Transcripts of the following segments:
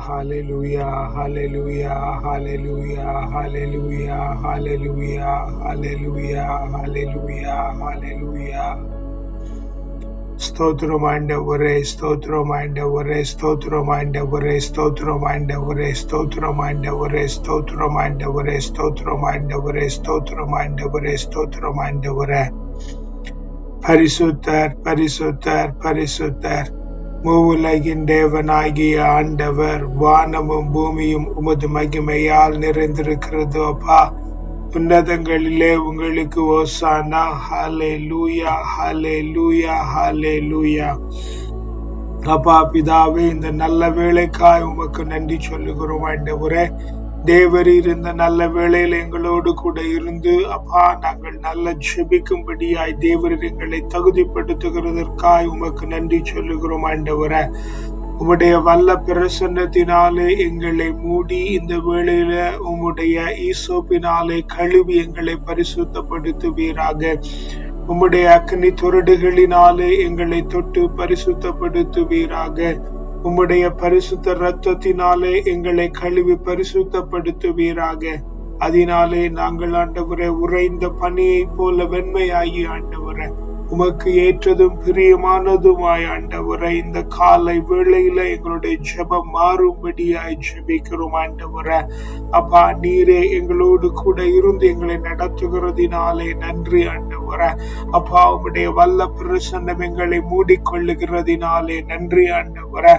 hallelujah, hallelujah, hallelujah, hallelujah, hallelujah, hallelujah, hallelujah, hallelujah. ஸ்தோத்திரம் ஆண்டவரே, ஸ்தோத்திரம் ஆண்டவரே, ஸ்தோத்திரம் ஆண்டவரே, ஸ்தோத்திரம் ஆண்டவரே, ஸ்தோத்திரம் ஆண்டவரே, ஸ்தோத்திரம் ஆண்டவரே, ஸ்தோத்திரம் ஆண்டவரே, ஸ்தோத்திரம் ஆண்டவரே, ஸ்தோத்திரம் ஆண்டவரே. பரிசுத்தர், பரிசுத்தர், பரிசுத்தர். மூவுலகின் தேவனாகிய ஆண்டவர், வானமும் பூமியும் உமது மகிமையால் நிறைந்திருக்கிறது. அப்பா, உன்னதங்களிலே உங்களுக்கு ஓசானா. ஹல்லேலூயா, ஹல்லேலூயா, ஹல்லேலூயா. அப்பா பிதாவே, இந்த நல்ல வேளைக்காய் உமக்கு நன்றி சொல்லுகிறோம் ஆண்டவரே. தேவரீர் இந்த நல்ல வேளையில எங்களோடு கூட இருந்து அப்பா நாங்கள் நல்ல ஜெபிக்கும்படியாய் தேவரீர் எங்களை தகுதிப்படுத்துகிறதற்காய் உமக்கு நன்றி சொல்லுகிறோம் ஆண்டவரே. உம்முடைய வல்ல பிரசன்னத்தினாலே எங்களை மூடி இந்த வேளையில உம்முடைய ஈசோப்பினாலே கழுவி எங்களை பரிசுத்தப்படுத்துவீராக. உம்முடைய அக்னி தொரடுகளினாலே எங்களை தொட்டு பரிசுத்தப்படுத்துவீராக. உம்முடைய பரிசுத்த இரத்தத்தினாலே எங்களை கழுவி பரிசுத்தப்படுத்துவீராக. அதனாலே நாங்கள் ஆண்டவரே உறைந்த பனியை போல வெண்மையாகி ஆண்டவரே உமக்கு ஏற்றதும் பிரியமானதுமாய் ஆண்டவரே இந்த காலை வேளையில எங்களுடைய ஜெபம் மாறும்படியாய் ஜெபிக்கிறோம் ஆண்டவரே. அப்பா நீரே எங்களோடு கூட இருந்து எங்களை நடத்துகிறதினாலே நன்றி ஆண்டவரே. அப்பா உம்முடைய வல்ல பிரசன்னம் எங்களை மூடிக்கொள்ளுகிறதினாலே நன்றி ஆண்டவரே.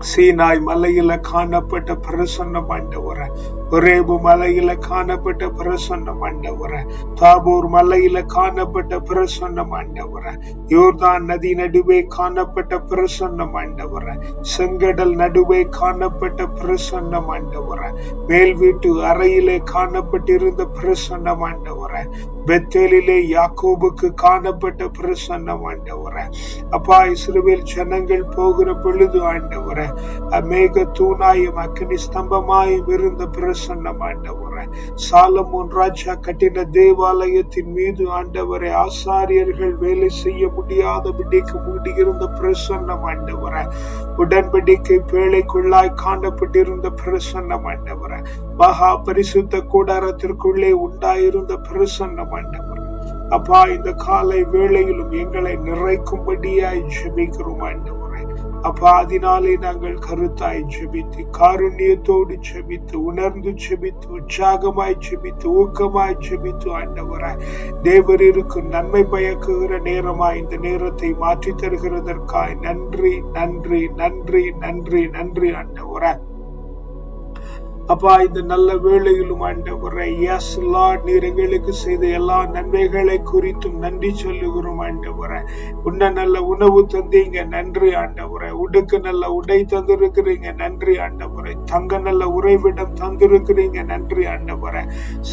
சீனாய் மலையில காணப்பட்ட பிரசன்னம் ஆண்டவரே, ஒரேபு மலையில காணப்பட்ட பிரசன்னம் ஆண்டவரே, தாபூர் மலையில காணப்பட்ட பிரசன்னம் ஆண்டவரே, யோர்தான் நதி நடுவே காணப்பட்ட பிரசன்னம் ஆண்டவரே, செங்கடல் நடுவே காணப்பட்ட பிரசன்னம் ஆண்டவரே, மேல் வீட்டு அறையிலே காணப்பட்டிருந்த பிரசன்னம் ஆண்டவரே, பெத்தேலிலே யாக்கோபுக்கு காணப்பட்ட பிரசன்னம் ஆண்டவரே. அப்பா இஸ்ரவேல் ஜனங்கள் போகிற பொழுது ஆண்டவரே மேக தூணாயும் அக்னி ஸ்தம்பமாயும் இருந்த பிரசன்னம் ஆண்டவரே. சாலமோன் ராஜா கட்டின தேவாலயத்தின் மீது ஆண்டவரே ஆசாரியர்கள் வேலை செய்ய முடியாதபடிக்கு மூடியிருந்த பிரசன்னம் ஆண்டவரே. உடன்படிக்கை பேழைக்குள்ளாய் காணப்பட்டிருந்த பிரசன்னம் ஆண்டவரே. மகா பரிசுத்த கூடாரத்திற்குள்ளே உண்டாயிருந்த பிரசன்னம் ஆண்டவரே. அப்பா இந்த காலை வேளையிலும் எங்களை நிறைக்கும்படியாய் ஜெபிக்கிறோம் ஆண்டவரே. அப்பா அதனாலே நாங்கள் கருத்தாய் ஜெபித்து காருண்யத்தோடு ஜெபித்து உணர்ந்து ஜெபித்து உற்சாகமாய் ஜெபித்து ஊக்கமாய் ஜெபித்து ஆண்டவரே தேவரீருக்கு நன்மை பயக்குகிற நேரமாய் இந்த நேரத்தை மாற்றி தருகிறதற்காய் நன்றி நன்றி நன்றி நன்றி நன்றி ஆண்டவரே. அப்பா இந்த நல்ல வேளையிலும் ஆண்டவரே எஸ் லார்ட் நீர் எங்களுக்கு செய்த எல்லா நன்மைகளை குறித்தும் நன்றி சொல்லுகிறோம் ஆண்டவரே. உன்ன நல்ல உணவு தந்தீங்க நன்றி ஆண்டவரே. உடுக்க நல்ல உடை தந்திருக்கிறீங்க நன்றி ஆண்டவரே. தங்க நல்ல உறைவிடம் தந்திருக்கிறீங்க நன்றி ஆண்டவரே.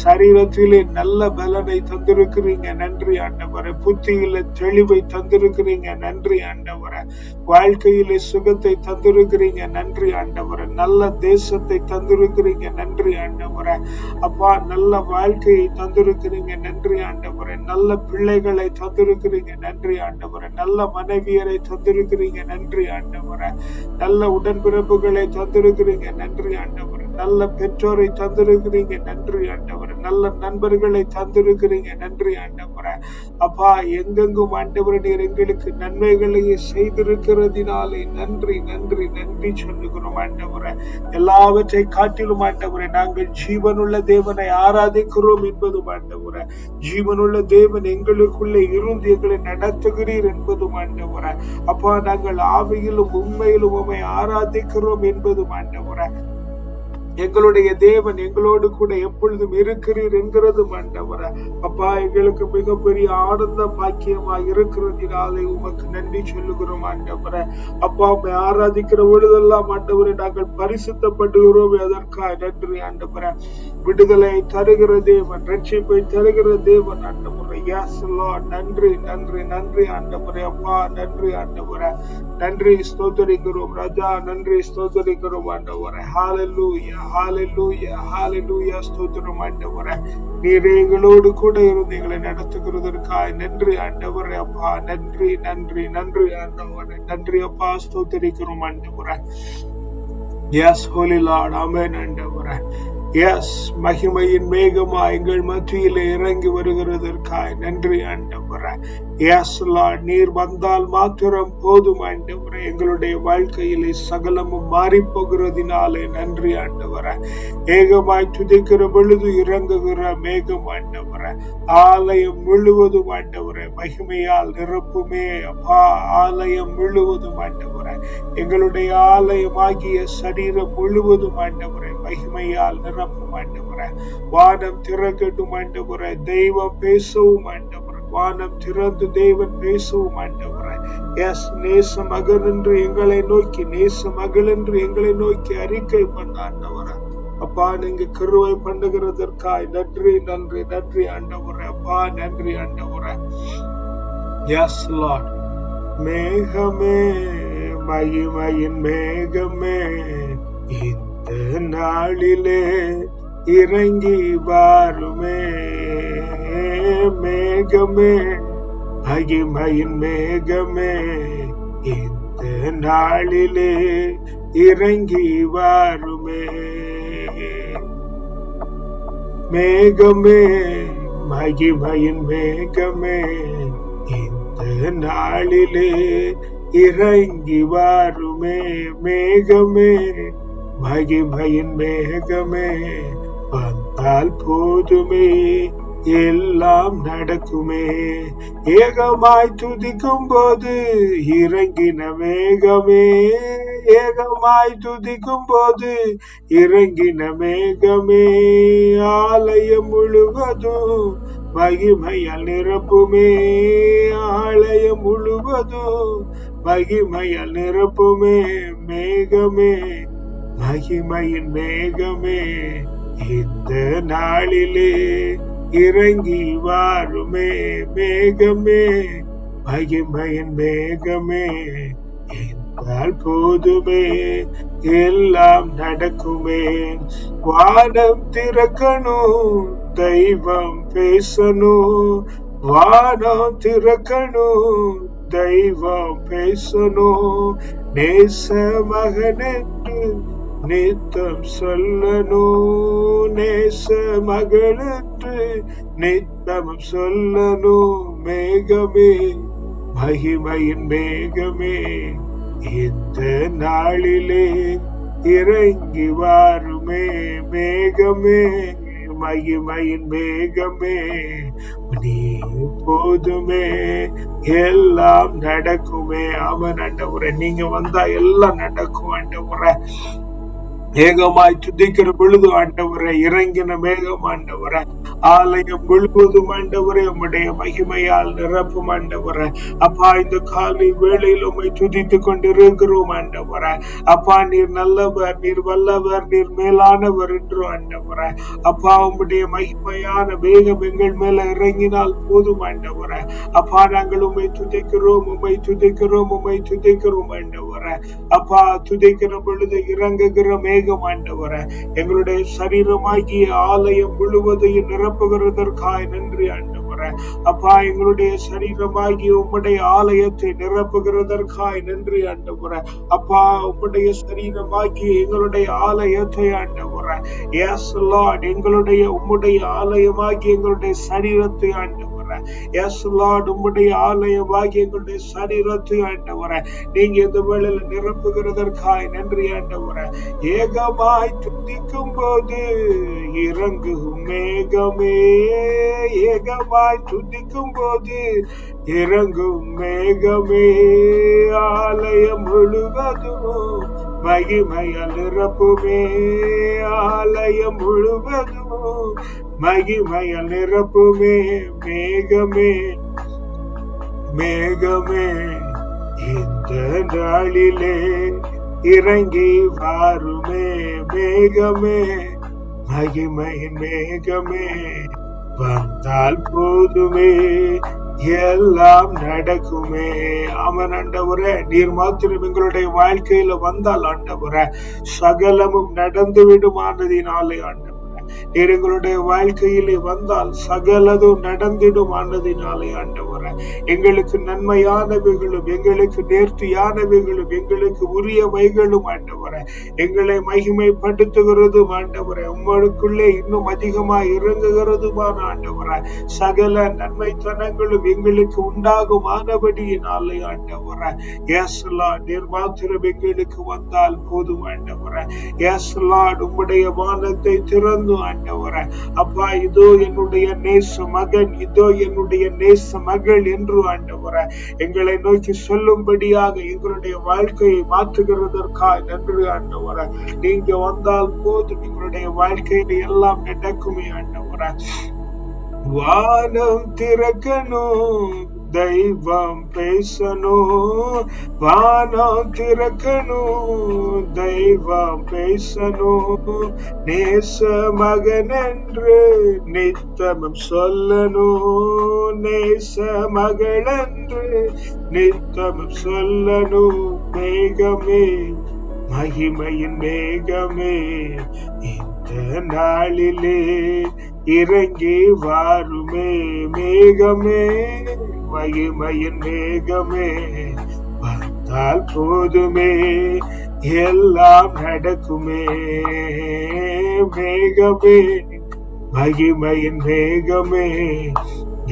சரீரத்திலே நல்ல பலனை தந்திருக்கிறீங்க நன்றி ஆண்டவரே. புத்தியில தெளிவை தந்திருக்கிறீங்க நன்றி ஆண்டவரே. வாழ்க்கையிலே சுகத்தை தந்திருக்கிறீங்க நன்றி ஆண்டவரே. நல்ல தேசத்தை தந்திருக்கிறீங்க நன்றி ஆண்டவரே. அப்பா நல்ல வாழ்க்கையை தந்திருக்கிறீங்க நன்றி ஆண்டவரே. நல்ல பிள்ளைகளை தந்திருக்கிறீங்க நன்றி ஆண்டவரே. நல்ல மனைவியரை தந்திருக்கிறீங்க நன்றி ஆண்டவரே. நல்ல உடன்பிறப்புகளை தந்திருக்கிறீங்க நன்றி ஆண்டவரே. நல்ல பெற்றோரை தந்திருக்கிறீங்க நன்றி ஆண்டவரே. நல்ல நண்பர்களை தந்திருக்கிறீங்க நன்றி ஆண்டவரே. அப்பா எங்கெங்கும் ஆண்டவரே நீர் எங்களுக்கு நன்மைகளையே செய்திருக்கிறதினாலே நன்றி நன்றி நன்றி சொல்லுகிறோம் ஆண்டவரே. எல்லாவற்றை காட்டிலும் ஆண்டவரே நாங்கள் ஜீவனுள்ள தேவனை ஆராதிக்கிறோம் என்பதும் ஆண்டவரே. ஜீவனுள்ள தேவன் எங்களுக்குள்ளே இருந்து எங்களை நடத்துகிறீர் என்பதும் ஆண்டவரே. அப்பா நாங்கள் ஆவியிலும் உண்மையிலும் உம்மை ஆராதிக்கிறோம் என்பதும் ஆண்டவரே. எங்களுடைய தேவன் எங்களோடு கூட எப்பொழுதும் இருக்கிறீர் என்கிறதும் ஆண்டவரே. அப்பா எங்களுக்கு மிகப்பெரிய ஆனந்த பாக்கியமா இருக்கிறதினாலே உமக்கு நன்றி சொல்லுகிறோம் ஆண்டவரே. அப்பா உம்மை ஆராதிக்கிற பொழுதெல்லாம் ஆண்டவரே நாங்கள் பரிசுத்தப்படுகிறோம். அதற்காக நன்றி ஆண்டவரே. விடுதலை தருகிற தேவன், ரட்சிப்பை தருகிற தேவன் ஆண்டவரே. எஸ் லார்ட் நன்றி நன்றி நன்றி ஆண்டவரே. அப்பா நன்றி ஆண்டவரே. நன்றி ஸ்தோத்திரிக்கிறோம் ராஜா. நன்றி ஸ்தோத்திரிக்கிறோம் ஆண்டவரே. ஹல்லேலூயா ஹல்லேலூயா ஹல்லேலூயா ஸ்தோத்திரம் ஆண்டவரே. நீர் எங்களோடு கூட இருந்து எங்களை நடத்துகிறதற்காக நன்றி ஆண்டவரே. அப்பா நன்றி நன்றி நன்றி ஆண்டவரே. நன்றி அப்பா ஸ்தோத்திரிக்கிறோம் ஆண்டவரே. Yes, Holy Lord. Amen. ஆண்டவரே. எஸ், மகிமையின் மேகமா எங்கள் மத்தியிலே இறங்கி வருகிறதற்காய் நன்றி ஆண்டவரே. எஸ் லார்ட், நீர் வந்தால் மாத்திரம் போதும் ஆண்டவரே. எங்களுடைய வாழ்க்கையிலே சகலமும் மாறி போகிறதினாலே நன்றி ஆண்டவரே. ஏகமாய் துதிக்கிற பொழுது இறங்குகிற மேகம் ஆண்டவரே. ஆலயம் முழுவதும் ஆண்டவரே மகிமையால் நிரப்புமே அப்பா. ஆலயம் முழுவதும் ஆண்டவரே, எங்களுடைய ஆலயமாகிய சரீரம் முழுவதும் ஆண்டவரே மகிமையால் நிரப்பும் ஆண்டவரே. வானம் திறக்கட்டும் ஆண்டவரே. தெய்வம் பேசவும் ஆண்டவரே. வானம் திறந்து தேவன் பேசவும் ஆண்டவரே. எஸ், நேச மகன் என்று எங்களை நோக்கி, நேச மகள் என்று எங்களை நோக்கி அறிக்கை பண்ண ஆண்டவரே. அப்பா, நீங்க கிருபை பண்ணுகிறதற்காய் நன்றி நன்றி நன்றி ஆண்டவரே. அப்பா நன்றி ஆண்டவரே. Yes Lord. மேகமே, மகிமையின் மேகமே, இந்த நாளிலே இறங்கி வாருமே. மேகமே, மகிமையின் மேகமே, இந்த நாளிலே இறங்கி வாருமே. மேகமே, மகிமையின் மேகமே, இந்த நாளிலே இறங்கி வாருமே. மேகமே, மகிமையின் மேகமே, வந்தால் போதுமே எல்லாம் நடக்குமே. ஏகமாய் துதிக்கும் போது இறங்கின மேகமே, ஏகமாய் துதிக்கும் போது இறங்கின மேகமே, ஆலயம் முழுவதும் மகிமையால் நிரப்புமே. ஆலயம் முழுவதும் மகிமையால் நிரப்புமே. மேகமே, மகிமையின் மேகமே, இந்த நாளிலே இறங்கி வாருமே. மேகமே, மகிமையின் மேகமே, என்றால் போதுமே எல்லாம் நடக்குமே. வானம் திறக்கணும், தெய்வம் பேசணும். வானம் திறக்கணும், தெய்வம் பேசணும். நேச மகனென்று நித்தம் சொல்லணும். நேச மகளென்று நித்தம் சொல்லணும். மேகமே, மகிமையின் மேகமே, இந்த நாளிலே இறங்கி வாருமே. மேகமே, மகிமையின் மேகமே, நீ போதுமே எல்லாம் நடக்குமே. அவன் ஆண்டவரே, நீங்க வந்தா எல்லாம் நடக்கும் ஆண்டவரே. ஏகமாய் துதிக்கிற பொழுது ஆண்டவரே இறங்கின மேகம் ஆண்டவரே. ஆலயம் முழுவதும் ஆண்டவரே உம்முடைய மகிமையால் நிரப்பும் ஆண்டவரே. அப்பா, இந்த காலை வேளையில் உம்மை துதித்து கொண்டிருக்கிறோம் ஆண்டவரே. அப்பா, நீர் நல்லவர், நீர் வல்லவர், நீர் மேலானவர் என்று ஆண்டவரே. அப்பா, உம்முடைய மகிமையான வேகம் எங்கள் மேல இறங்கினால் போதும் ஆண்டவரே. அப்பா, நாங்கள் உம்மை துதிக்கிறோம், உம்மை துதிக்கிறோம், உம்மை துதிக்கிறோம் ஆண்டவரே. அப்பா, துதிக்கிற பொழுது இறங்குகிற மேகம் ஆண்டவரே, எங்களுடைய சரீரமாகிய ஆலயம் முழுவதையும் நிரப்புகிறதற்காய் நன்றி ஆண்டவரே. அப்பா, எங்களுடைய சரீரமாகிய உம்முடைய ஆலயத்தை நிரப்புகிறதற்காய் நன்றி ஆண்டவரே. அப்பா, உம்முடைய சரீரமாகிய எங்களுடைய ஆலயத்தை ஆண்டவரே. எஸ் லார்ட், எங்களுடைய உம்முடைய ஆலயமாகிய எங்களுடைய சரீரத்தை ஆண்டவரே. எஸ் லார்ட், உம்முடைய ஆலயமாகிய எங்களுடைய சரீரத்தை ஆண்டவரே நீங்க இந்த வேளையில நிரப்புகிறதற்காய் நன்றி ஆண்டவரே. ஏகமாய் துதிக்கும் போது இறங்கும் மேகமே, ஏகமாய் துதிக்கும் போது இறங்கும் மேகமே, ஆலயம் முழுவதும் மகிமையால் நிரப்புமே. ஆலயம் முழுவதும் மகிமையால் நிரப்புமே. மேகமே, மேகமே, இந்த நாளிலே இறங்கி வாருமே. மேகமே, மகிமையின் மேகமே, வந்தால் போதுமே எல்லாம் நடக்குமே. அவன் ஆண்டவரே, நீர் மாத்திரம் எங்களுடைய வாழ்க்கையில வந்தால் ஆண்டவரே சகலமும் நடந்து விடுமானதினாலே ஆண்டவரே நீர் எங்களுடைய வாழ்க்கையிலே வந்தால் சகலதும் நடந்திடும் ஆனதினாலே ஆண்டவரே, எங்களுக்கு நன்மையானவைகளும் எங்களுக்கு நேர்த்தியானவைகளும் எங்களுக்கு உரியவைகளும் ஆண்டவரே, எங்களை மகிமைப்படுத்துகிறதும் ஆண்டவரே, உங்களுக்குள்ளே இன்னும் அதிகமாய் இறங்குகிறதுமான ஆண்டவரே, சகல நன்மைத்தனங்களும் எங்களுக்கு உண்டாகும் ஆனபடியினாலே ஆண்டவரே, எஸ் லார்ட், நீர் மாத்திரம் எங்களுக்கு வந்தால் போதும் ஆண்டவரே. எஸ் லார்ட், உம்முடைய வானத்தை திறந்து ஆண்டவரே, அப்பா இதோ என்னுடைய நேச மகன், இதோ என்னுடைய நேச மகள் என்று ஆண்டவரே எங்களை நோக்கி சொல்லும்படியாக எங்களுடைய வாழ்க்கையை மாற்றுகிறதற்காக நன்றி ஆண்டவரே. நீங்க வந்தால் போதும் எங்களுடைய வாழ்க்கையில எல்லாம் நடக்குமே ஆண்டவரே. வானம் திறக்கணும், தெய்வம் பேசணும், வானம் திறக்கணும், தெய்வம் பேசணும், நேச மகன் என்று நித்தமும் சொல்லணும், நேச மகள் என்று நித்தமும் சொல்லணும். மேகமே, மகிமையின் மேகமே, இந்த நாளிலே இறங்கி வாருமே, மேகமே, மகிமையின் மேகமே, வந்தால் போதுமே எல்லாம் நடக்குமே. மேகமே, மகிமையின் மேகமே,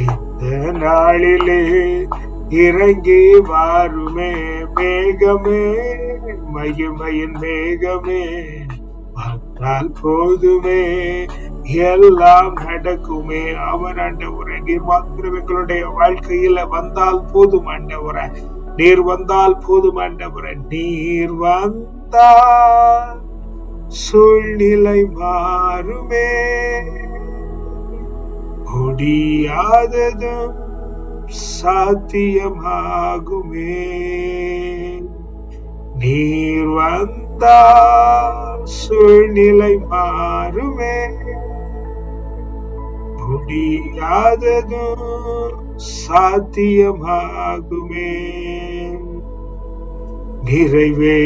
இந்த நாளிலே இறங்கி வாருமே, மேகமே, மகிமையின் மேகமே, வந்தால் போதுமே எல்லாம் நடக்குமே. அவன் ஆண்டவரே, நீர் மாத்திரம் எங்களுடைய வாழ்க்கையில வந்தால் போதும் ஆண்டவரே, நீர் வந்தால் போதும் ஆண்டவரே. நீர் வந்தால் சூழ்நிலை மாறுமே, முடியாததும் சாத்தியமாகுமே. நீர் வந்தால் சூழ்நிலை மாறுமே, முடியாததும் சாத்தியமாகுமே. நிறைவே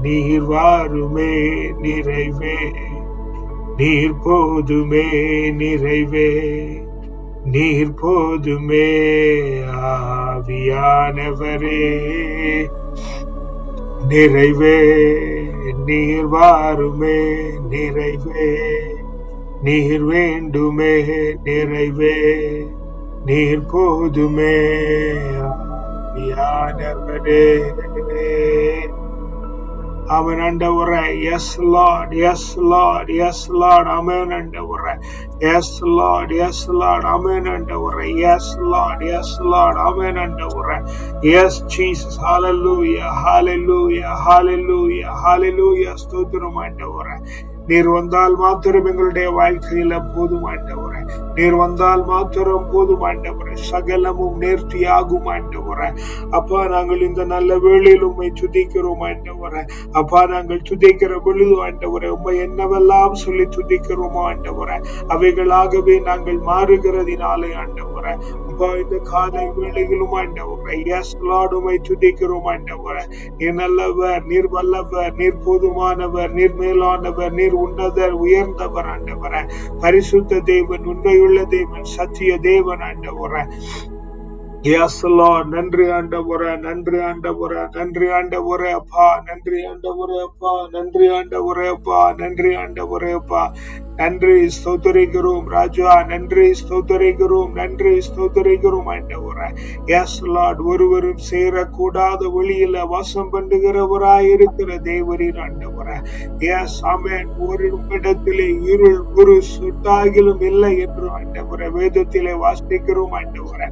நீர் வாருமே, நிறைவே நீர் போதுமே, நிறைவே நீர் போதுமே. ஆவியானவரே, நிறைவே நீர் வாருமே, நிறைவே நீர் வேண்டுமே, நிறைவே நீர் போதுமே. ஆவியானவரே, அவன் ஆண்டவரே, yes Lord, yes Lord, yes Lord, அமேன் ஆண்டவரே, எஸ் லார்ட், எஸ் லார்ட், அமேன் ஆண்டவரே, எஸ் லார்ட், எஸ் லார்ட், அமேன் ஆண்டவரே, எஸ் ஜீசஸ், ஹalleluya, ஹalleluya, ஹalleluya, ஹalleluya. ஸ்தோத்திரம் ஆண்டவரே. நீர் வந்தால் மாத்திரம் எங்களுடைய வாழ்க்கையில போதும் ஆண்டவரே, நீர் வந்தால் மாத்திரம் போதும் ஆண்டவரே, சகலமும் நேர்த்தியாகும் ஆண்டவரே. அப்பா, நாங்கள் இந்த நல்ல வேளையில் உம்மை துதிக்கிறோம் ஆண்டவரே. அப்பா, நாங்கள் துதிக்கிற பொழுது ஆண்டவரே, உம்மை என்னவெல்லாம் சொல்லி துதிக்கிறோமோ ஆண்டவரே, அவைகளாகவே நாங்கள் மாறுகிறதினாலே ஆண்டவரே. அப்பா, இந்த காலை வேளையிலும் ஆண்டவரே, எஸ் லார்ட், உம்மை துதிக்கிறோம் ஆண்டவரே. நீர் நல்லவர், நீர் வல்லவர், நீர் போதுமானவர், நீர் மேலானவர், நீர் உன்னதர், உயர்ந்தவர் ஆண்டவரே. பரிசுத்த தேவன், உண்மையுள்ள தேவன், சத்திய தேவன் ஆண்டவரே. எஸ் லார்ட், நன்றி ஆண்டவரே, நன்றி ஆண்டவரே, நன்றி ஆண்டவரே அப்பா, நன்றி ஆண்டவரே அப்பா, நன்றி ஆண்டவரே அப்பா, நன்றி ஆண்டவரே அப்பா. நன்றி ஸ்தோத்திரிக்கிறோம் ராஜா, நன்றி ஸ்தோத்திரிக்கிறோம், நன்றி ஸ்தோத்திரிக்கிறோம் ஆண்டவரே. எஸ் லார்ட், ஒருவரும் சேரக்கூடாத வழியில வாசம் பண்ணுகிறவராய் இருக்கிற தேவரின் ஆண்டவரே. எஸ் ஆமென். ஒரு இடத்திலே இருள் ஒரு சுட்டாகிலும் இல்லை என்று ஆண்டவரே வேதத்திலே வாசிக்கிறோம் ஆண்டவரே.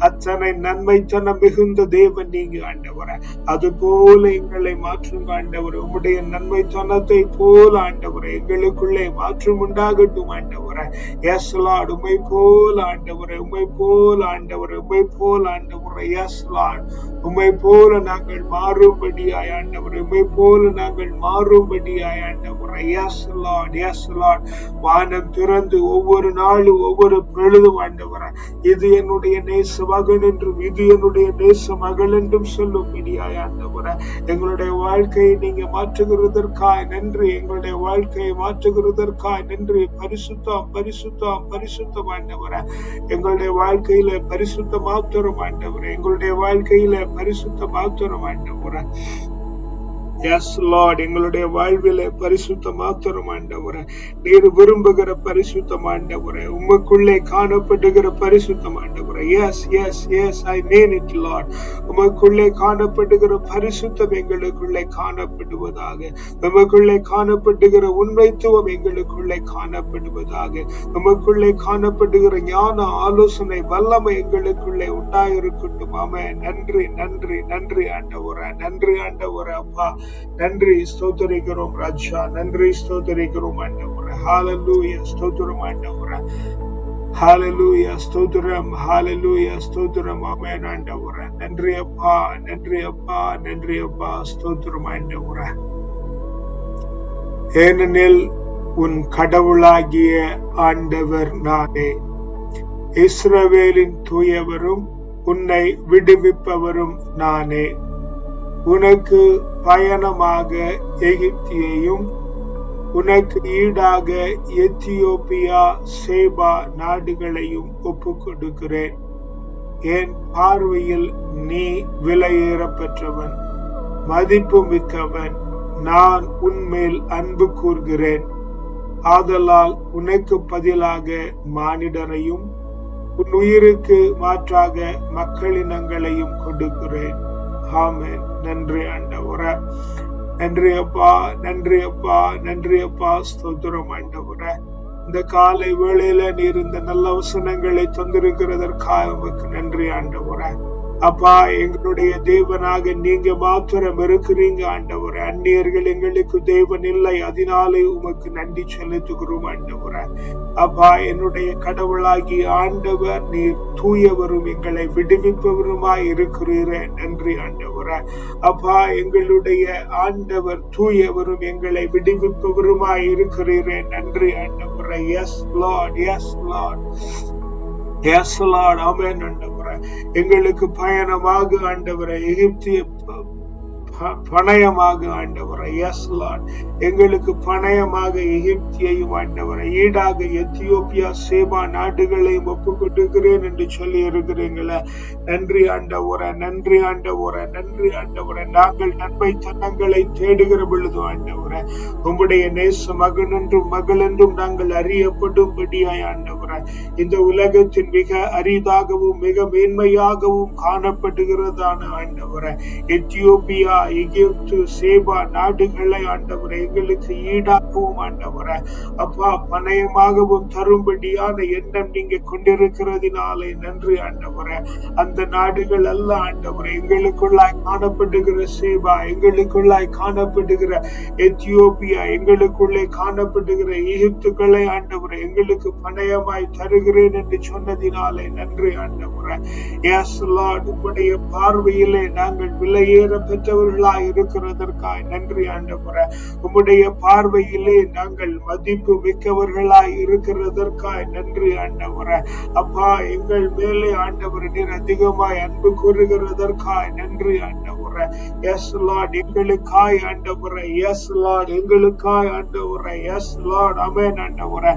அத்தனை நன்மைத்தனம் மிகுந்த தேவன் நீங்க ஆண்டவரே. அது போல எங்களை மாற்றும் ஆண்டவரே. உம்முடைய நன்மைத்தனத்தை போல ஆண்டவரே எங்களுக்குள்ளே மாற்றும் உண்டாகட்டும் ஆண்டவரே. எஸ் லார்ட், உம்மை போல ஆண்டவரே, உம்மை போல ஆண்டவரே, உம்மை போல ஆண்டவரே. எஸ் லார்ட், உம்மை போல நாங்கள் மாறும்படியாய் ஆண்டவரே, உம்மை போல நாங்கள் மாறும்படியாய் ஆண்டவரே. Yes Lord, yes Lord. வானம் திறந்து ஒவ்வொரு நாளும் ஒவ்வொரு பொழுதும் ஆண்டவரே, இது என்னுடைய நேச மகன் என்றும் இது என்னுடைய நேச மகள் என்றும் சொல்லும்படியாய் ஆண்டவரே எங்களுடைய வாழ்க்கையை நீங்க மாற்றுகிறதற்காய் நன்றி. எங்களுடைய வாழ்க்கையை மாற்றுகிறதற்காய் நன்றி. பரிசுத்தம் பரிசுத்தம் பரிசுத்தம் ஆண்டவரே எங்களுடைய வாழ்க்கையில பரிசுத்த மாத்திரம் ஆண்டவரே எங்களுடைய வாழ்க்கையில பரிசுத்த மாத்திரம் ஆண்டவரே. எஸ் லார்ட் எங்களுடைய வாழ்வில பரிசுத்த மாத்திரம் ஆண்டவரே நீர் விரும்புகிற பரிசுத்தம் ஆண்டவரே உமக்குள்ளே காணப்படுகிற பரிசுத்தம் ஆண்டவரே. Yes yes yes I mean it Lord. உமக்குள்ளே காணப்படுகிற பரிசுத்தம் எங்களுக்குள்ளே காணப்படுவதாக. உமக்குள்ளே காணப்படுகிற உண்மைத்துவம் எங்களுக்குள்ளே காணப்படுவதாக. உமக்குள்ளே காணப்படுகிற ஞான ஆலோசனை வல்லமை எங்களுக்குள்ளே உண்டாயிருக்கட்டும். ஆமென். நன்றி நன்றி நன்றி ஆண்டவரே நன்றி ஆண்டவரே. அப்பா நன்றி ஸ்தோத்திரிக்கிறோம் ராஜா. நன்றி ஸ்தோத்திரிக்கிறோம் ஆண்டவரே. ஹalleluya ஸ்தோத்திரம் ஆண்டவரே. ஹalleluya ஸ்தோத்திரம். ஹalleluya ஸ்தோத்திரம். ஆமென் ஆண்டவரே. நன்றி அப்பா நன்றி அப்பா நன்றி அப்பா ஸ்தோத்திரம் ஆண்டவரே. ஏனெனில் உன் கடவுளாகிய ஆண்டவர் நானே, இஸ்ரவேலின் தூயவரும் உன்னை விடுவிப்பவரும் நானே. உனக்கு பயணமாக எகிப்தியையும் உனக்கு ஈடாக எத்தியோப்பியா சேபா நாடுகளையும் ஒப்பு கொடுக்கிறேன். என் பார்வையில் நீ விலையேறப்பெற்றவன், மதிப்பு மிக்கவன். நான் உன்மேல் அன்பு கூர்கிறேன். ஆதலால் உனக்கு பதிலாக மானிடரையும் உன் உயிருக்கு மாற்றாக மக்களினங்களையும் கொடுக்கிறேன். ஆமென். நன்றி ஆண்டவரே. நன்றி அப்பா நன்றி அப்பா நன்றி அப்பா ஸ்தோத்திரம் ஆண்டவரே. இந்த காலை வேளையில நீர் இந்த நல்ல வசனங்களை தந்திருக்கிறதற்காக உமக்கு நன்றி ஆண்டவரே. அப்பா எங்களுடைய தேவனாக நீங்க மாத்திரம் இருக்கிறீங்க ஆண்டவரே. அந்நியர்கள் எங்களுக்கு தேவன் இல்லை, அதனாலே உமக்கு நன்றி செலுத்துகிறோம் ஆண்டவரே. அப்பா என்னுடைய கடவுளாகி ஆண்டவர் நீர் தூயவரும் எங்களை விடுவிப்பவருமாய் இருக்கிறீரே. நன்றி ஆண்டவரே. அப்பா எங்களுடைய ஆண்டவர் தூயவரும் எங்களை விடுவிப்பவருமாய் இருக்கிறீரே. நன்றி ஆண்டவரே. Yes Lord yes Lord yes Lord. ஆமென் ஆண்டவரே. எங்களுக்கு பயணமாக ஆண்டவரே எகிப்திய பணயமாக ஆண்டவரே. எஸ் லார்ட் எங்களுக்கு பணயமாக எகிப்தியையும் ஆண்டவரை ஈடாக எத்தியோப்பியா சேபா நாடுகளையும் ஒப்பு கொடுக்கிறேன் என்று சொல்லி இருக்கிறீங்களே. நன்றி ஆண்டவரே நன்றி ஆண்டவரே நன்றி ஆண்டவரே. நாங்கள் நன்மை தன்னங்களை தேடுகிற பொழுது ஆண்டவரே உம்முடைய நேச மகன் என்றும் மகள் என்றும் நாங்கள் அறியப்படும்படியாய் ஆண்டவரே இந்த உலகத்தின் மிக அரிதாகவும் மிக மேன்மையாகவும் காணப்படுகிறதான ஆண்டவரே எத்தியோப்பியா எகிப்து சேபா நாடுகளை ஆண்டவரே எங்களுக்கு ஈடாகவும் ஆண்டவரே அப்பா பணயமாகவும் தரும்படியான எண்ணம் நீங்க கொண்டிருக்கிறதுனாலே நன்றி ஆண்டவரே. அந்த நாடுகள் அல்ல ஆண்டவரே எங்களுக்குள்ளாய் காணப்படுகிற சேபா, எங்களுக்குள்ளாய் காணப்படுகிற எத்தியோப்பியா, எங்களுக்குள்ளே காணப்படுகிற எகிப்துக்களை ஆண்டவரே எங்களுக்கு பணயமாய் தருகிறேன் என்று சொன்னதினாலே நன்றி ஆண்டவரே. எஸ் லார்ட் உம்முடைய பார்வையிலே நாங்கள் விலையேற பெற்றவர்களாய் இருக்கிறதற்காய் நன்றி ஆண்டவரே. உம்முடைய பார்வையிலே நாங்கள் மதிப்பு மிக்கவர்களாய் இருக்கிறதற்காய் நன்றி ஆண்டவரே. அப்பா எங்கள் மேலே ஆண்டவர் நீர் அதிகமாய் அன்பு கூறுகிறதற்காய் நன்றி ஆண்டவரே. எஸ் லார்ட் எங்களுக்காய் ஆண்டவரே. எஸ் லார்ட் எங்களுக்காய் ஆண்டவரே. எஸ் லார்ட் ஆமென் ஆண்டவரே.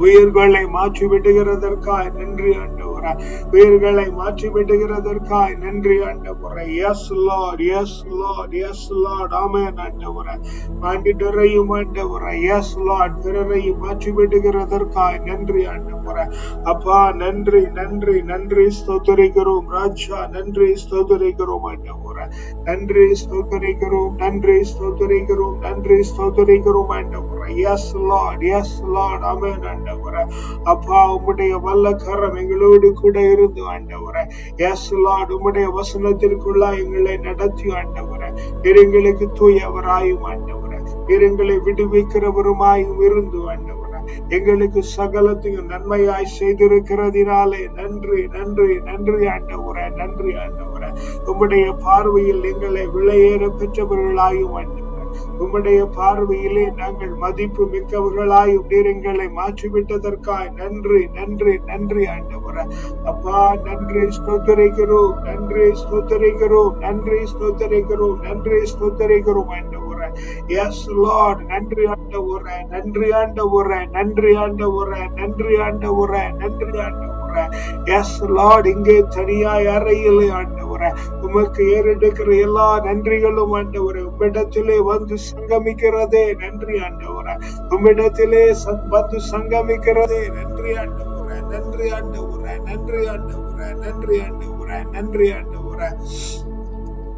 உயிர்களை மாற்றி விடுகிறதற்காய் நன்றி ஆண்டவரே. உயிர்களை மாற்றி விடுகிறதற்காய் நன்றி ஆண்டவரே. Yes Lord yes Lord yes Lord ஆமென் ஆண்டவரே. மாண்டிடரையும் ஆண்டவரே எஸ் லார்ட் பிறரையும் மாற்றி விடுகிறதற்காய் நன்றி ஆண்டவரே. அப்பா நன்றி நன்றி நன்றி ஸ்தோத்திரிக்கிறோம் ராஜா. நன்றி ஸ்தோத்திரிக்கிறோம் ஆண்டவரே. நன்றி ஸ்தோத்திரிக்கிறோம் நன்றி ஸ்தோத்திரிக்கிறோம் நன்றி ஸ்தோத்திரிக்கிறோம் ஆண்டவரே. எஸ் லார்ட் எஸ் லார்ட் ஆமென் ஆண்டவரே. அப்பா உம்முடைய வல்ல கரம் எங்களோடு கூட இருந்து ஆண்டவரே. எஸ் லார்ட் உம்முடைய வசனத்திற்குள்ளா எங்களை நடத்தி ஆண்டவரே. எங்களுக்கு தூயவராயும் ஆண்டவரே எங்களை விடுவிக்கிறவருமாயும் இருந்து ஆண்டவரே எங்களுக்கு சகலத்தையும் நன்மையாய் செய்திருக்கிறதினாலே நன்றி நன்றி நன்றி ஆண்டவரே. நன்றி ஆண்டவரே. உம்முடைய பார்வையில் எங்களை விலையேற பெற்றவர்களாயும் ஆண்டவரே உம்முடைய பார்வையிலே நாங்கள் மதிப்பு மிக்கவர்களாய் நீர் எங்களை மாற்றிவிட்டதற்காய் நன்றி நன்றி நன்றி ஆண்டவரே. அப்பா நன்றி ஸ்தோத்தரிக்கிறோம், நன்றி ஸ்தோத்தரிக்கிறோம், நன்றி ஸ்தோத்தரிக்கிறோம், நன்றி ஸ்தோத்தரிக்கிறோம் ஆண்டவரே. எஸ் லார்ட், நன்றி ஆண்டவரே, நன்றி ஆண்டவரே, நன்றி ஆண்டவரே, நன்றி ஆண்டவரே, நன்றி ஆண்டவரே. எஸ் லார்ட், இங்கே தனியாய் அறையிலே ஆண்டவரே உமக்கு ஏறெடுக்கிற எல்லா நன்றிகளும் ஆண்டவரே உம்மிடத்திலே வந்து சங்கமிக்கிறதே நன்றி ஆண்டவரே. உம்மிடத்திலே வந்து சங்கமிக்கிறதே நன்றி ஆண்டவரே, நன்றி ஆண்டவரே, நன்றி ஆண்டவரே, நன்றி ஆண்டவரே, நன்றி ஆண்டவரே.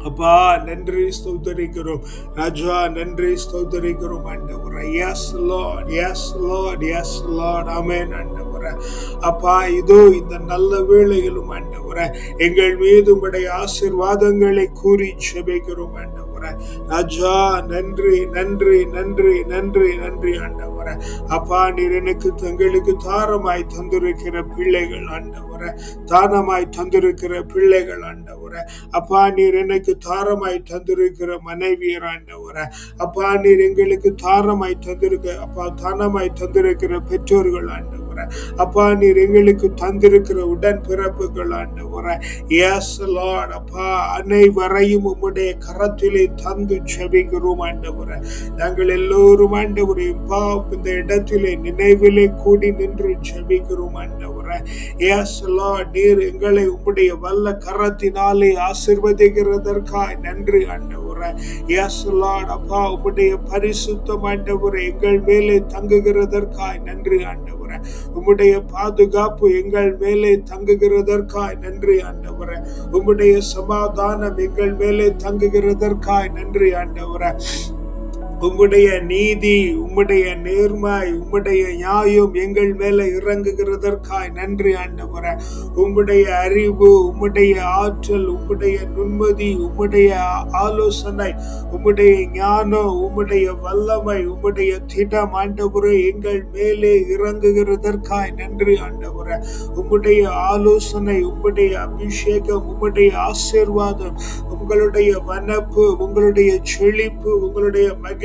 அப்பா நன்றி ஸ்தோத்தரிக்கிறோம் ராஜா, நன்றி ஸ்தோத்தரிக்கிறோம் ஆண்டவரே. Yes Lord, yes Lord, yes Lord, ஆமென் ஆண்டவரே. அப்பா இதோ இந்த நல்ல வேளையிலும் ஆண்டவரே எங்கள் மீது உம்முடைய ஆசீர்வாதங்களை கூறி ஜெபிக்கிறோம் ஆண்டவரே. ராஜா நன்றி நன்றி நன்றி நன்றி நன்றி ஆண்டவரே. அப்பா நீர் எனக்கு எங்களுக்கு தாரமாய் தந்திருக்கிற பிள்ளைகள் ஆண்டவரே, தானமாய் தந்திருக்கிற பிள்ளைகள் ஆண்டவரே. அப்பா நீர் எனக்கு தாரமாய் தந்திருக்கிற மனைவியர் ஆண்டவரே. அப்பா நீர் எங்களுக்கு தாரமாய் தந்திருக்க அப்பா தானமாய் தந்திருக்கிற பெற்றோர்கள் ஆண்டவரே. அப்பா நீர் எங்களுக்கு தந்திருக்கிற உடன் பிறப்புகள் ஆண்டவரே. எஸ் லார்ட், அப்பா அனைவரையும் உம்முடைய கரத்திலே தந்து ஜெபிக்கிறோம் ஆண்டவரே. நாங்கள் எல்லோரும் ஆண்டவரே இந்த இடத்திலே நினைவிலே கூடி நின்று ஜெபிக்கிறோம் ஆண்டவரே. எஸ் லார்ட், நீர் எங்களை உம்முடைய வல்ல கரத்தினாலே ஆசீர்வதிக்கிறதற்காய் நன்றி ஆண்டவரே. எஸ் லார்ட், அப்பா உம்முடைய பரிசுத்தம் ஆண்டவரே எங்கள் மேலே தங்குகிறதற்காய் நன்றி ஆண்டவரே. உம்முடைய பாதுகாப்பு எங்கள் மேலே தங்குகிறதற்காய் நன்றி ஆண்டவரே. உம்முடைய சமாதானம் எங்கள் மேலே தங்குகிறதற்காய் நன்றி ஆண்டவரே. உம்முடைய நீதி, உம்முடைய நேர்மை, உம்முடைய நியாயம் எங்கள் மேல இறங்குகிறதற்காய் நன்றி ஆண்டவரே. உம்முடைய அறிவு, உம்முடைய ஆற்றல், உம்முடைய நுண்மதி, உம்முடைய ஆலோசனை, உம்முடைய ஞானம், உம்முடைய வல்லமை, உம்முடைய திடம் ஆண்டவரே எங்கள் மேலே இறங்குகிறதற்காய் நன்றி ஆண்டவரே. உம்முடைய ஆலோசனை, உம்முடைய அபிஷேகம், உம்முடைய ஆசீர்வாதம், உங்களுடைய வனப்பு, உங்களுடைய செழிப்பு, உங்களுடைய மகிழ்ச்சி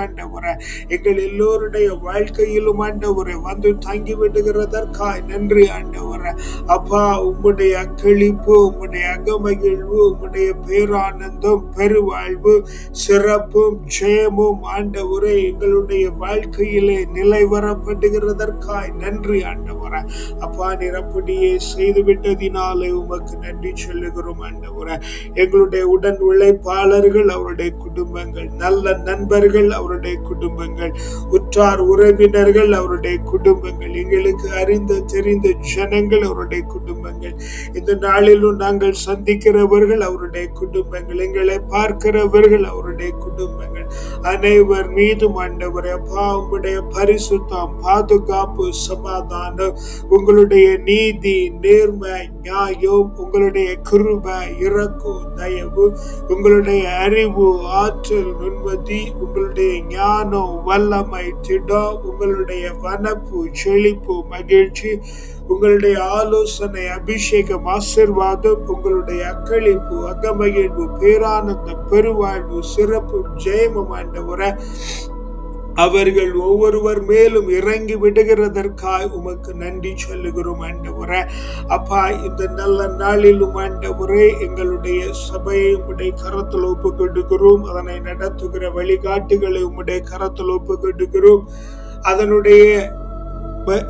ஆண்டவரே எங்கள் எல்லோருடைய வாழ்க்கையிலும் ஆண்டவரே வந்து தங்கி விடுகிறதற்காய் நன்றி ஆண்டவரே. அப்பா உம்முடைய அக்களிப்பு, உம்முடைய அகமகிழ்வு, உம்முடைய பேரானந்தம், பெருவாழ்வு, சிறப்பும் ஜெயமும் ஆண்டவரே எங்களுடைய வாழ்க்கையிலே நிலைவரப்படுகிறதற்காய் நன்றி ஆண்டவரே. அப்பா நீர் அப்படியே செய்துவிட்டதினாலே உமக்கு நன்றி சொல்லுகிறோம் ஆண்டவரே. எங்களுடைய உடன் உழைப்பாளர்கள், அவருடைய குடும்பங்கள், நல்ல நண்பர்கள் அவருடைய குடும்பங்கள், உற்றார் உறவினர்கள் அவருடைய குடும்பங்கள், எங்களுக்கு அறிந்த தெரிந்த ஜனங்கள் அவருடைய குடும்பங்கள், இந்த நாளிலும் நாங்கள் சந்திக்கிறவர்கள் அவருடைய குடும்பங்கள், எங்களை பார்க்கிறவர்கள் அவருடைய குடும்பங்கள், அனைவர் மீதும் ஆண்டவரே அப்பா உங்களுடைய பரிசுத்தம், பாதுகாப்பு, சமாதானம், உங்களுடைய நீதி, நேர்மை, நியாயம், உங்களுடைய கிருபை, இரக்கம், தயவு, உங்களுடைய அறிவு, ஆற்றல், நுண்மதி, உங்களுடைய ஞானம், வல்லமை, திடம், உங்களுடைய வனப்பு, செழிப்பு, மகிழ்ச்சி, உங்களுடைய ஆலோசனை, அபிஷேகம், ஆசீர்வாதம், உங்களுடைய அக்களிப்பு, அகமகிழ்வு, பேரானந்தம், பெருவாழ்வு, சிறப்பு, ஜெயமும் ஆண்டவரே அவர்கள் ஒவ்வொருவர் மேலும் இறங்கி விடுகிறதற்காய் உமக்கு நன்றி சொல்லுகிறோம் ஆண்டவரே. அப்பா இந்த நல்ல நாளிலும் ஆண்டவரே எங்களுடைய சபையை உம்முடைய கரத்தில் ஒப்பு கொடுக்கிறோம். அதனை நடத்துகிற வழிகாட்டுகளை உம்முடைய கரத்தில் ஒப்பு கொடுக்கிறோம். அதனுடைய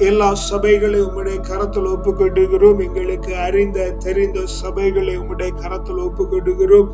எல்லா சபைகளையும் உம்முடைய கரத்தில் ஒப்பு கொடுக்கிறோம். எங்களுக்கு அறிந்த தெரிந்த சபைகளை உம்முடைய கரத்தில் ஒப்பு கொடுக்கிறோம்.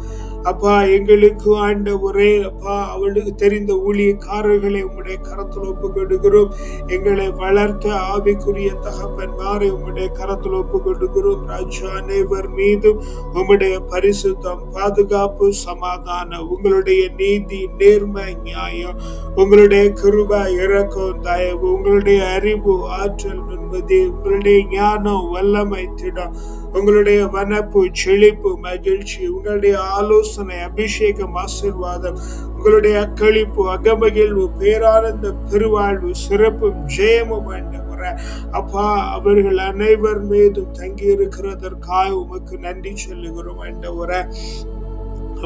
அப்பா எங்களுக்கு ஆண்டவரே அப்பா அவளுக்கு தெரிந்த ஊழியக்காரர்களை உம்முடைய கரத்தில் ஒப்பு கொடுக்கிறோம். எங்களை வளர்த்த ஆவிக்குரிய தகப்பன்மாரை உம்முடைய கரத்தில் ஒப்பு கொடுக்கிறோம். ராஜா அனைவர் மீதும் உம்முடைய பரிசுத்தம், பாதுகாப்பு, சமாதானம், உங்களுடைய நீதி, நேர்மை, நியாயம், உங்களுடைய கிருபை, இரக்கம், தயவு, உங்களுடைய அறிவு, ஆற்றல், நுண்மதி, உங்களுடைய ஞானம், வல்லமை, திடம், உங்களுடைய வனப்பு, செழிப்பு, மகிழ்ச்சி, உங்களுடைய ஆலோசனை, அபிஷேகம், ஆசீர்வாதம், உங்களுடைய அக்களிப்பு, அகமகிழ்வு, பேரானந்த, பெருவாழ்வு, சிறப்பும் ஜெயமும் ஆண்டவரே அப்பா அவர்கள் அனைவர் மீதும் தங்கி இருக்கிறதற்காக உமக்கு நன்றி சொல்லுகிறோம் ஆண்டவரே.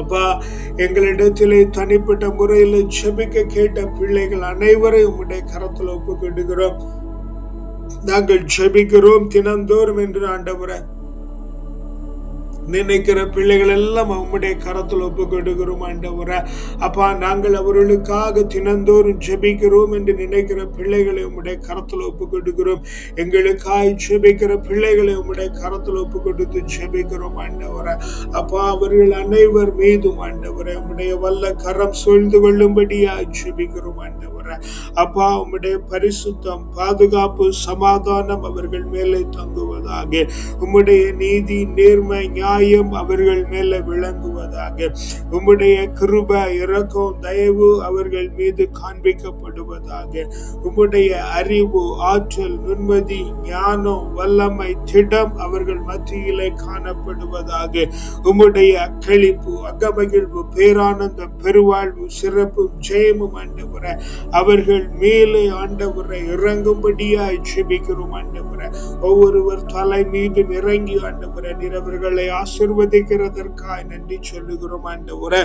அப்பா, எங்களிடத்திலே தனிப்பட்ட முறையில் ஜெபிக்க கேட்ட பிள்ளைகள் அனைவரையும் உம்முடைய கரத்தில் ஒப்புக்கொடுக்கிறோம். நாங்கள் ஜெபிக்கிறோம் தினந்தோறும் என்று ஆண்டவரே நினைக்கிற பிள்ளைகள் எல்லாம் உம்முடைய கரத்தில் ஒப்புக்கொடுக்கிறோம் ஆண்டவரே. அப்பா, நாங்கள் அவர்களுக்காக தினந்தோறும் ஜெபிக்கிறோம் என்று நினைக்கிற பிள்ளைகளை உம்முடைய கரத்தில் ஒப்புக்கொடுக்கிறோம். எங்களுக்காய் ஜெபிக்கிற பிள்ளைகளை உம்முடைய கரத்தில் ஒப்புக்கொடுத்து ஜெபிக்கிறோம் ஆண்டவரே. அப்பா, அவர்கள் அனைவர் மீதும் ஆண்டவரே உம்முடைய வல்ல கரம் சூழ்ந்து கொள்ளும்படியாய் ஜெபிக்கிறோம் ஆண்டவரே. அப்பா, உம்முடைய பரிசுத்தம், பாதுகாப்பு, சமாதானம் அவர்கள் மேலே தங்குவதாக. உம்முடைய நீதி, நேர்மை, நியாயம் அவர்கள் மேல விளங்குவதாக. உம்முடைய கிருபை, இரக்கம், தயவு அவர்கள் மீது காண்பிக்கப்படுவதாக. உம்முடைய அறிவு, ஆற்றல், நுண்மதி, ஞானம், வல்லமை, திடம் அவர்கள் மத்தியிலே காணப்படுவதாக. உம்முடைய அக்களிப்பு, அகமகிழ்வு, பேரானந்தம், பெருவாழ்வு, சிறப்பும் ஜெயமும் ஆண்டவரே அவர்கள் மேலே ஆண்டவரை இறங்கும்படியாய் ஜெபிக்கிறோம் ஆண்டவரே. ஒவ்வொருவர் தலை மீது இறங்கி ஆண்டவரே நீர் அவர்களை ஆசீர்வதிக்கிறதற்காய் நன்றி சொல்லுகிறோம் ஆண்டவரே.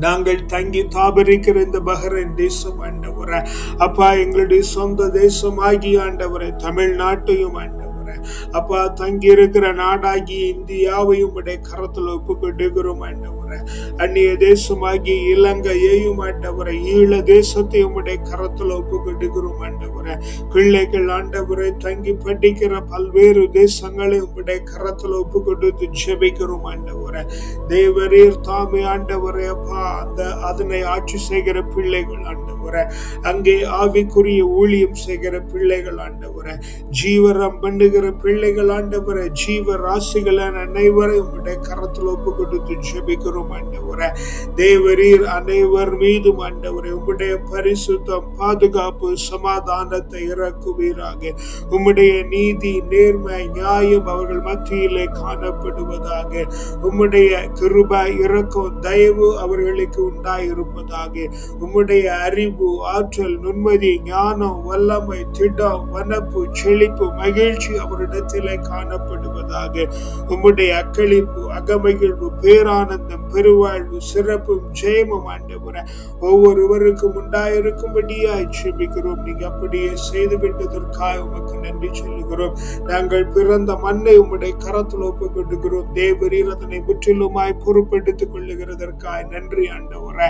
நாங்கள் தங்கி தாபரிக்கிற இந்த பஹ்ரைன் தேசம் ஆண்டவரே, அப்பா, எங்களுடைய சொந்த தேசம் ஆகிய ஆண்டவரே தமிழ்நாட்டையும் ஆண்டவரே, அப்பா, தங்கி இருக்கிற நாடாகிய இந்தியாவையும் உடைய கரத்தில் ஒப்புக்கொடுக்கிறோம் ஆண்டவரே. அந்நிய தேசமாகிய இலங்கையையும் ஆண்டவரே, ஈழ தேசத்தையும் உடைய கரத்தில் ஒப்புக்கொடுக்கிறோம் ஆண்டவரே. பிள்ளைகள் ஆண்டவரை தங்கி படிக்கிற பல்வேறு தேசங்களை உடைய கரத்தில் ஒப்புக்கொடுத்து ஜெபிக்கிறோம் ஆண்டவரே. தேவரீர் தாமே ஆண்டவரே அப்பா அதனை ஆட்சி செய்கிற பிள்ளைகள் ஆண்டவரே, அங்கே ஆவிக்குரிய ஊழியம் செய்கிற பிள்ளைகள் ஆண்டவரே, ஜீவரம் பண்ணுகிற பிள்ளைகள் ஆண்டவரே, ஜீவ ராசிகளான அனைவரையும் உடைய கரத்தில் ஒப்பு கொடுத்து ஜெபிக்கிறோம் ஆண்டவரே. தேவரீர் அனைவர் மீதும் ஆண்டவரே உம்முடைய பரிசுத்தம், பாதுகாப்பு, சமாதானத்தை இறக்குவீராக. உம்முடைய நீதி, நேர்மை, நியாயம் அவர்கள் மத்தியிலே காணப்படுவதாக. உம்முடைய கிருபை, இரக்கம், தயவு அவர்களுக்கு உண்டாயிருப்பதாக. உம்முடைய அறிவு, ஆற்றல், நுண்மதி, ஞானம், வல்லமை, திடம், வனப்பு, செழிப்பு, மகிழ்ச்சி அவரிடத்திலே காணப்படுவதாக. உம்முடைய அக்களிப்பு, அகமகிழ்வு, பேரானந்தம், பெருவாழ்வு, சிறப்பும் ஜெயமும் ஆண்டவரே ஒவ்வொருவருக்கும் உண்டாயிருக்கும்படியாய் ஜெபிக்கிறோம். நீங்க அப்படியே செய்து விட்டதற்காக உமக்கு நன்றி சொல்லுகிறோம். நாங்கள் பிறந்த மண்ணை உம்முடைய கரத்தில் ஒப்புக் கொடுக்கிறோம். தேவரீர் அதனை முற்றிலுமாய் பொறுப்பெடுத்துக் கொள்ளுகிறதற்காய் நன்றி ஆண்டவரே.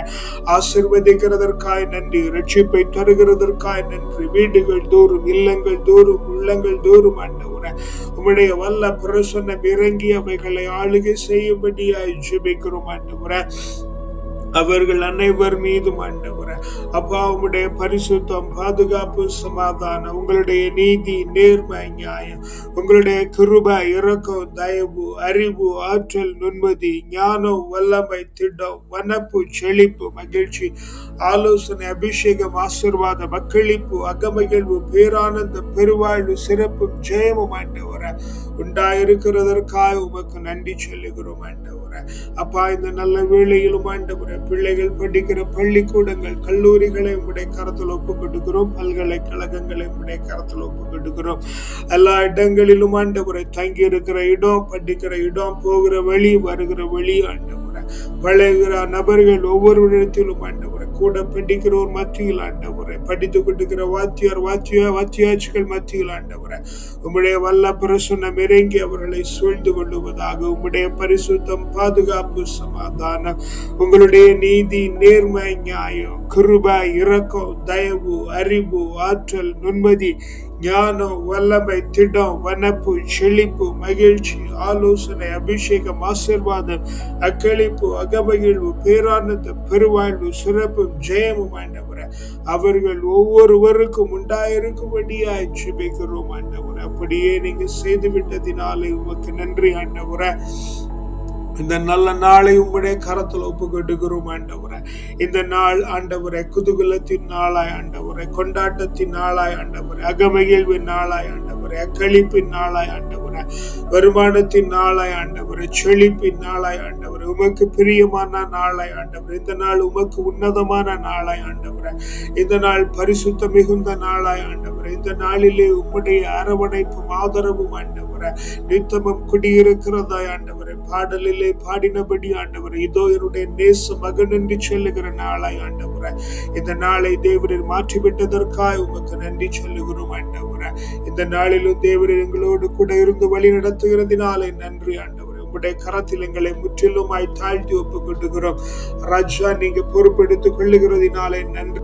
ஆசீர்வதிக்கிறதற்காய் நன்றி, ரட்சிப்பை தருகிறதற்காய் நன்றி. வீடுகள் தோறும், இல்லங்கள் தோறும், உள்ளங்கள் தோறும் ஆண்டவரே உம்முடைய வல்ல பிரசன்னம் இறங்கி அவைகளை ஆளுகை செய்யும்படியாய் ஜெபிக்கிறோம் ஆண்டவரே. அவர்கள் அனைவர் மீதும் ஆண்டவரே அப்பா உம்முடைய பரிசுத்தம், பாதுகாப்பு, சமாதானம், உங்களுடைய நீதி, நேர்மை, நியாயம், உங்களுடைய கிருபை, இரக்கம், தயவு, அறிவு, ஆற்றல், நுண்மதி, ஞானம், வல்லமை, திடம், வனப்பு, செழிப்பு, மகிழ்ச்சி, ஆலோசனை, அபிஷேகம், ஆசீர்வாதம், மக்களிப்பு, அகமகிழ்வு, பேரானந்தம், பெருவாழ்வு, சிறப்பும் ஜெயமும் ஆண்டவரே உண்டாயிருக்கிறதற்காக உமக்கு நன்றி சொல்லுகிறோம் ஆண்டவரே. அப்பா, இந்த நல்ல வேளையிலும் ஆண்டவரே பிள்ளைகள் படிக்கிற பள்ளிக்கூடங்கள், கல்லூரிகளை உடைய கரத்தில் ஒப்புக் கொடுக்கிறோம். பல்கலைக்கழகங்களை உடைய கரத்தில் ஒப்புக் கொடுக்கிறோம். எல்லா இடங்களிலும் ஆண்டவரை தங்கி இருக்கிற இடம், படிக்கிற இடம், போகிற வழி, வருகிற வழி ஆண்டவரை பழகுகிற நபர்கள் ஒவ்வொரு இடத்திலும் ஆண்டவரை கூட படிக்கிறோர் மத்தியில் ஆண்டவரை படித்து கொண்டிருக்கிற வாத்தியாட்சிகள் மத்தியில் ஆண்டவரை உம்முடைய வல்ல பிரசன்னம் இறங்கி அவர்களை சூழ்ந்து கொள்ளுவதாக. உம்முடைய பரிசுத்தம், பாதுகாப்பு, சமாதானம், உங்களுடைய நீதி, நேர்மை, நியாயம், கிருபை, இரக்கம், தயவு, அறிவு, ஆற்றல், நுண்மதி, ஞானம், வல்லமை, திடம், வனப்பு, செழிப்பு, மகிழ்ச்சி, ஆலோசனை, அபிஷேகம், ஆசீர்வாதம், அக்களிப்பு, அகமகிழ்வு, பேரானந்தம், பெருவாழ்வு, சிறப்பும் ஜெயமும் ஆண்டவரே அவர்கள் ஒவ்வொருவருக்கும் உண்டாயிருக்கும்படியாய் ஜெபிக்கிறோம் ஆண்டவரே. அப்படியே நீங்க செய்து விட்டதினாலே உமக்கு நன்றி ஆண்டவரே. இந்த நல்ல நாளை உம்முடைய கரத்தில் ஒப்பு கொடுக்கிறோம் ஆண்டவரே. இந்த நாள் ஆண்டவரே குதூகலத்தின் நாளாய் ஆண்டவரே, கொண்டாட்டத்தின் நாளாய் ஆண்டவரே, அகமகிழ்வின் நாளாய் ஆண்டவரே, அக்களிப்பின் நாளாய் ஆண்டவரே, வருமானத்தின் நாளாய் ஆண்டவரே, செழிப்பின் நாளாய் ஆண்டவரே, உமக்கு பிரியமான நாளாய் ஆண்டவரே. இந்த நாள் உமக்கு உன்னதமான நாளாய் ஆண்டவரே. இந்த நாள் பரிசுத்த மிகுந்த நாளாய் ஆண்டவரே. ஆண்டவரே. இந்த நாளிலே உம்முடைய அரவணைப்பும் ஆதரவும் ஆண்டவரே நித்தமும் குடியிருக்கிறதா ஆண்டவரே. பாடலிலே பாடினபடி ஆண்டவரே, இதோ என்னுடைய நேச மகன் என்று சொல்லுகிற நாளாய் ஆண்டவரே, இந்த நாளை தேவரீர் மாற்றிவிட்டதற்காக உமக்கு நன்றி சொல்லுகிறோம் ஆண்டவரே. இந்த நாளிலும் தேவரீர் எங்களோடு கூட இருந்து வழி நடத்துகிறதினாலே நன்றி ஆண்டவரே. உம்முடைய கரத்தில் எங்களை முற்றிலுமாய் தாழ்த்தி ஒப்புக் கொண்டுகிறோம் ராஜா. நீங்க பொறுப்பெடுத்துக் கொள்ளுகிறதினாலே நன்றி.